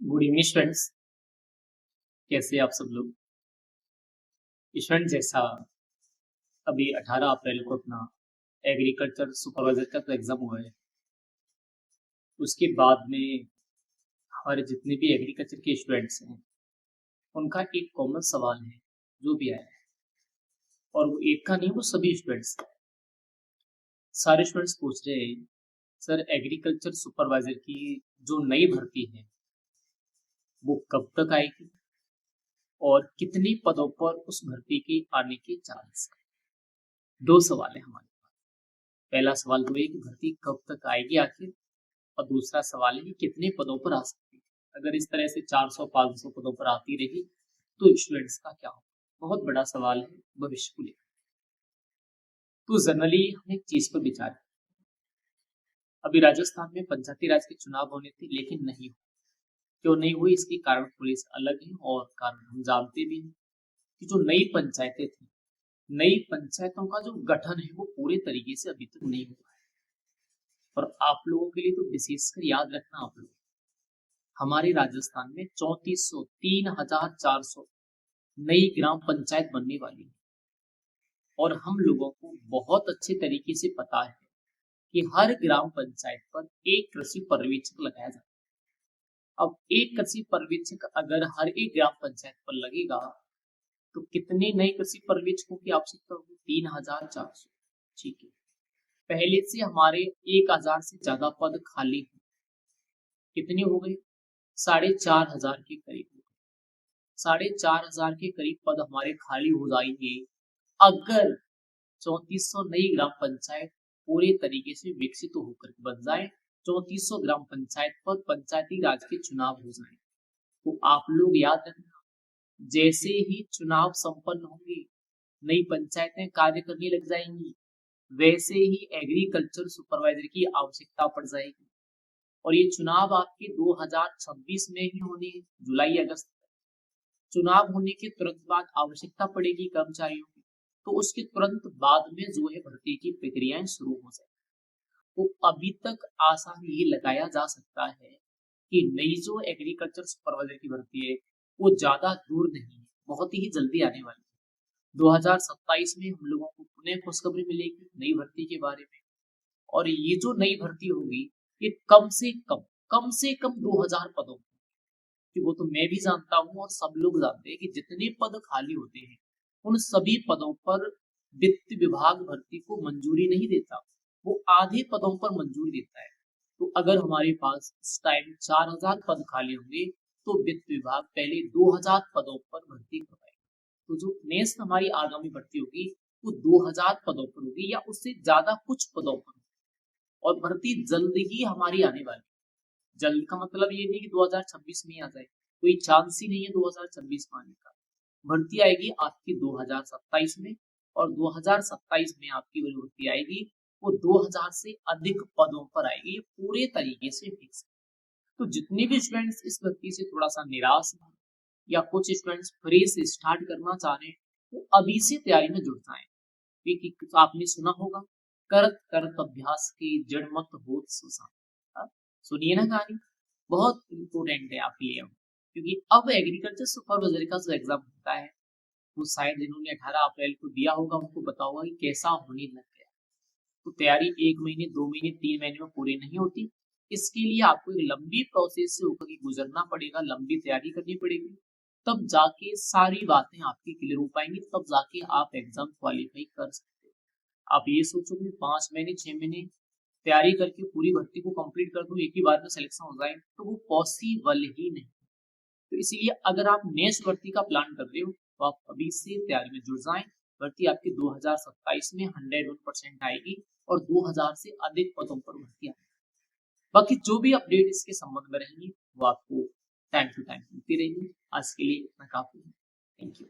Good evening students. कैसे हैं आप सब लोग? स्टूडेंट, जैसा अभी 18 अप्रैल को अपना एग्रीकल्चर सुपरवाइजर का तो एग्जाम हुआ है, उसके बाद में हमारे जितने भी एग्रीकल्चर के स्टूडेंट्स हैं उनका एक कॉमन सवाल है जो भी आया है, और वो एक का नहीं, वो सभी स्टूडेंट्स, सारे स्टूडेंट्स पूछ रहे हैं, सर एग्रीकल्चर सुपरवाइजर की जो नई भर्ती है वो कब तक आएगी और कितने पदों पर उस भर्ती के आने के चांस है। दो सवाल है हमारे पास। पहला सवाल तो ये कि भर्ती कब तक आएगी आखिर, और दूसरा सवाल है कि कितने पदों पर आ सकती है। अगर इस तरह से 400-500 पदों पर आती रही तो स्टूडेंट्स का क्या होगा, बहुत बड़ा सवाल है भविष्य को लेकर। तो जनरली हम एक चीज पर विचार करें। अभी राजस्थान में पंचायती राज के चुनाव होने थे लेकिन नहीं हुए। क्यों नहीं हुई, इसके कारण थोड़ी सी अलग है और कारण हम जानते भी हैं कि जो नई पंचायतें थी, नई पंचायतों का जो गठन है वो पूरे तरीके से अभी तक नहीं हुआ है। और आप लोगों के लिए तो विशेषकर याद रखना, आप लोग, हमारे राजस्थान में 3400 नई ग्राम पंचायत बनने वाली है। और हम लोगों को बहुत अच्छे तरीके से पता है कि हर ग्राम पंचायत पर एक कृषि पर्यवेक्षक लगाया जाता है। अब एक कृषि पर्यवेक्षक अगर हर एक ग्राम पंचायत पर लगेगा तो कितने नए कृषि पर्यवेक्षकों की आवश्यकता होगी? 3400। ठीक है, पहले से हमारे 1000 से ज्यादा पद खाली हैं। कितने हो गए? 4500 के करीब हो गए। 4500 के करीब पद हमारे खाली हो जाएंगे अगर 3400 नई ग्राम पंचायत पूरे तरीके से विकसित होकर बन जाए, 3400 ग्राम पंचायत पर पंचायती राज के चुनाव हो जाए। तो आप लोग याद रखना, जैसे ही चुनाव संपन्न होंगे, नई पंचायतें कार्य करने लग जाएंगी, वैसे ही एग्रीकल्चर सुपरवाइजर की आवश्यकता पड़ जाएगी। और ये चुनाव आपके 2026 में ही होने हैं, जुलाई अगस्त। चुनाव होने के तुरंत बाद आवश्यकता पड़ेगी कर्मचारियों की, तो उसके तुरंत बाद में जो है भर्ती की प्रक्रियाएं शुरू हो जाए। तो अभी तक आसान ये लगाया जा सकता है कि नई जो एग्रीकल्चर सुपरवाइजर की भर्ती है वो ज्यादा दूर नहीं है, बहुत ही जल्दी आने वाली है। 2027 में हम लोगों को पुनः खुशखबरी मिलेगी नई भर्ती के बारे में। और ये जो नई भर्ती होगी ये कम से कम 2000 पदों कि वो तो मैं भी जानता हूँ और सब लोग जानते हैं कि जितने पद खाली होते हैं उन सभी पदों पर वित्त विभाग भर्ती को मंजूरी नहीं देता, वो आधे पदों पर मंजूरी देता है। तो अगर हमारे पास इस टाइम 4000 पद खाली होंगे तो वित्त विभाग पहले 2000 पदों पर भर्ती करवाएगा। तो जो नेक्स्ट हमारी आगामी भर्ती होगी वो 2000 पदों पर होगी या उससे ज्यादा कुछ पदों पर होगी। और भर्ती जल्द ही हमारी आने वाली। जल्द का मतलब ये नहीं कि 2026 में ही आ जाए, कोई चांस ही नहीं है 2026 में आने का। भर्ती आएगी आपकी 2027 में, और 2027 में आपकी वो भर्ती आएगी वो 2000 से अधिक पदों पर आएगी, ये पूरे तरीके से फिक्स है। तो जितने भी स्टूडेंट्स इस भर्ती से थोड़ा सा निराश हैं या कुछ स्टूडेंट्स फ्रेश स्टार्ट करना चाह रहे हैं वो अभी से तैयारी में जुट जाएं। क्योंकि तो आपने सुना होगा, करत करत अभ्यास के जड़ मत होत सुसान। हाँ, सुनिए ना कहानी, बहुत इंपॉर्टेंट है आपके लिए। क्योंकि अब एग्रीकल्चर सुपरवाइजर का जो एग्जाम होता है वो शायद इन्होंने 18 अप्रैल को दिया होगा, उनको पता होगा कि कैसा होने लग गया। तो तैयारी 1 महीने 2 महीने 3 महीने में पूरी नहीं होती। इसके लिए आपको एक लंबी प्रोसेस से होकर गुजरना पड़ेगा, लंबी तैयारी करनी पड़ेगी, तब जाके सारी बातें आपकी क्लियर हो पाएंगी, तब जाके आप एग्जाम क्वालिफाई कर सकते हैं। आप ये सोचो कि 5 महीने 6 महीने तैयारी करके पूरी भर्ती को कंप्लीट कर दूं, एक ही बार में सिलेक्शन हो जाए, तो वो पॉसिबल ही नहीं। तो इसीलिए अगर आप नेक्स्ट भर्ती का प्लान कर रहे हो तो आप अभी से तैयारी में जुट जाएं। भर्ती आपकी 2027 में 101% आएगी और 2000 से अधिक पदों पर भर्ती आएगी। बाकी जो भी अपडेट इसके संबंध में रहेंगी वो आपको टाइम टू टाइम मिलती रहेगी। आज के लिए इतना काफी है। Thank you.